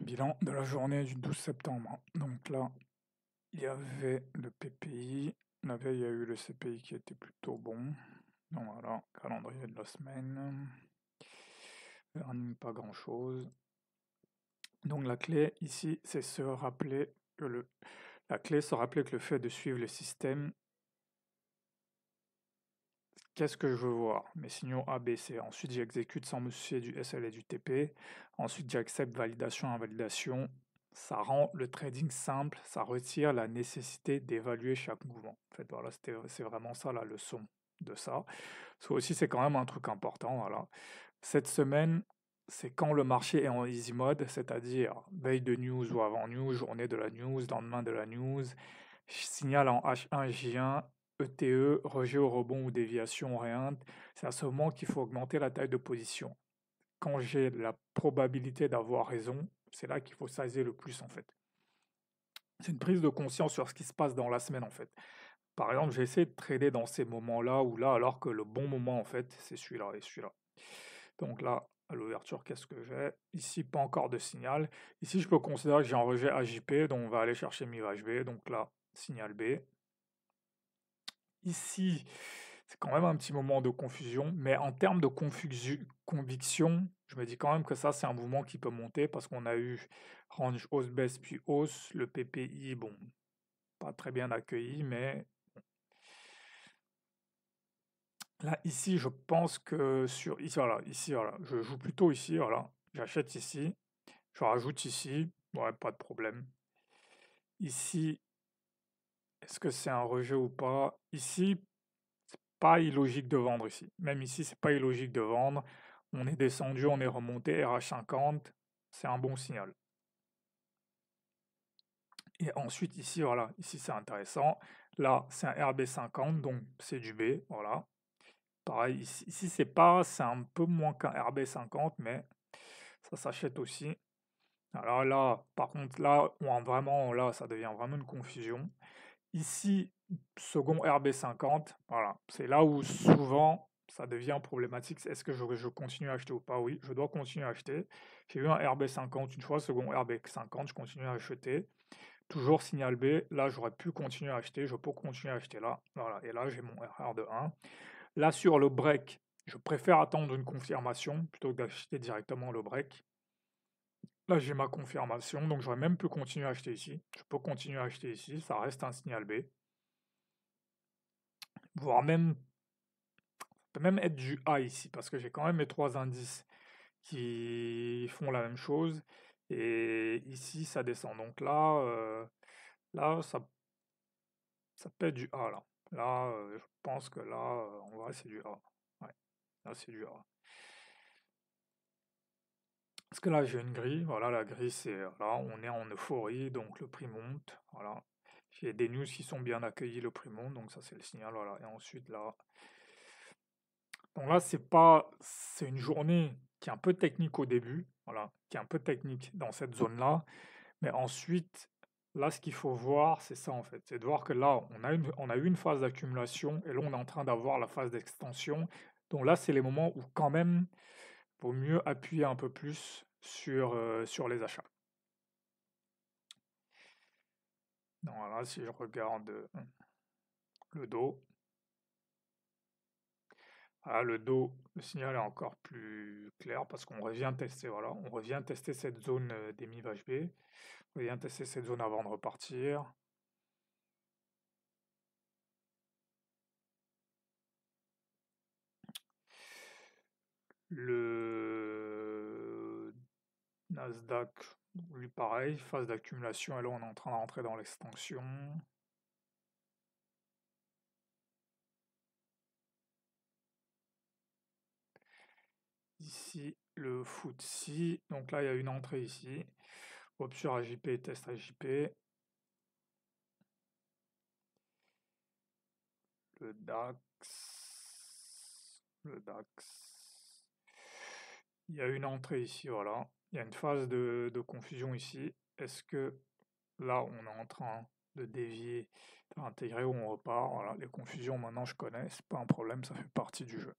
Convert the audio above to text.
Bilan de la journée du 12 septembre. Donc là, il y avait le PPI. La veille, il y a eu le CPI qui était plutôt bon. Donc voilà, calendrier de la semaine. Earning, pas grand-chose. Donc la clé ici, c'est se rappeler que la clé, se rappeler que le fait de suivre le système, qu'est-ce que je veux voir? Mes signaux A, B, C. Ensuite, j'exécute sans me soucier du SL et du TP. Ensuite, j'accepte validation, invalidation. Ça rend le trading simple, ça retire la nécessité d'évaluer chaque mouvement. En fait, voilà, c'est vraiment ça la leçon de ça. Ça aussi, c'est quand même un truc important. Voilà. Cette semaine, c'est quand le marché est en easy mode, c'est-à-dire veille de news ou avant news, journée de la news, lendemain de la news, signal en H1, J1, ETE, rejet au rebond ou déviation oriente. C'est à ce moment qu'il faut augmenter la taille de position. Quand j'ai la probabilité d'avoir raison, c'est là qu'il faut saisir le plus en fait. C'est une prise de conscience sur ce qui se passe dans la semaine en fait. Par exemple, j'ai essayé de trader dans ces moments-là ou là, alors que le bon moment en fait, c'est celui-là et celui-là. Donc là, à l'ouverture, qu'est-ce que j'ai? Ici, pas encore de signal. Ici, je peux considérer que j'ai un rejet AJP, donc on va aller chercher MIVHB. Donc là, signal B. Ici, c'est quand même un petit moment de confusion, mais en termes de conviction, je me dis quand même que ça, c'est un mouvement qui peut monter parce qu'on a eu range hausse-baisse puis hausse. Le PPI, bon, pas très bien accueilli, mais là, ici, je pense que ici, voilà, je joue plutôt ici, voilà, j'achète ici, je rajoute ici, ouais, pas de problème. Ici, est-ce que c'est un rejet ou pas? Ici, pas illogique de vendre ici. Même ici, c'est pas illogique de vendre. On est descendu, on est remonté, RH50, c'est un bon signal. Et ensuite, ici, voilà, ici c'est intéressant. Là, c'est un RB50, donc c'est du B, voilà. Pareil, ici c'est un peu moins qu'un RB50, mais ça s'achète aussi. Alors là, par contre, là, là, ça devient vraiment une confusion. Ici, second RB50, voilà, c'est là où souvent ça devient problématique. Est-ce que je continue à acheter ou pas? Oui, je dois continuer à acheter. J'ai eu un RB50 une fois, second RB50, je continue à acheter. Toujours signal B, là j'aurais pu continuer à acheter, je peux continuer à acheter là. Voilà, et là j'ai mon RR de 1. Là sur le break, je préfère attendre une confirmation plutôt que d'acheter directement le break. Là, j'ai ma confirmation, donc j'aurais même pu continuer à acheter ici. Je peux continuer à acheter ici, ça reste un signal B. Voire même, ça peut même être du A ici, parce que j'ai quand même mes trois indices qui font la même chose. Et ici, ça descend. Donc là, ça peut être du A là. Là, je pense que là, en vrai, c'est du A. Ouais, là, c'est du A. Parce que là, j'ai une grille. Voilà, la grille, c'est là, on est en euphorie, donc le prix monte. Voilà. J'ai des news qui sont bien accueillis, le prix monte, donc ça, c'est le signal. Voilà. Et ensuite, là. Donc là, c'est une journée qui est un peu technique au début. Voilà, qui est un peu technique dans cette zone-là. Mais ensuite, là, ce qu'il faut voir, c'est ça en fait. C'est de voir que là, on a eu une phase d'accumulation et là, on est en train d'avoir la phase d'extension. Donc là, c'est les moments où quand même, il vaut mieux appuyer un peu plus sur les achats. Donc là, si je regarde le dos, voilà, le dos, le signal est encore plus clair parce qu'on revient tester, voilà, on revient tester cette zone des MIVHB, on revient tester cette zone avant de repartir. Le Nasdaq, lui pareil, phase d'accumulation, et là on est en train de rentrer dans l'extension. Ici, le FTSE, donc là il y a une entrée ici. Option AJP, test AJP. Le DAX. Il y a une entrée ici, voilà. Il y a une phase de confusion ici. Est-ce que là, on est en train de dévier, d'intégrer ou on repart? Voilà, les confusions maintenant je connais, c'est pas un problème, ça fait partie du jeu.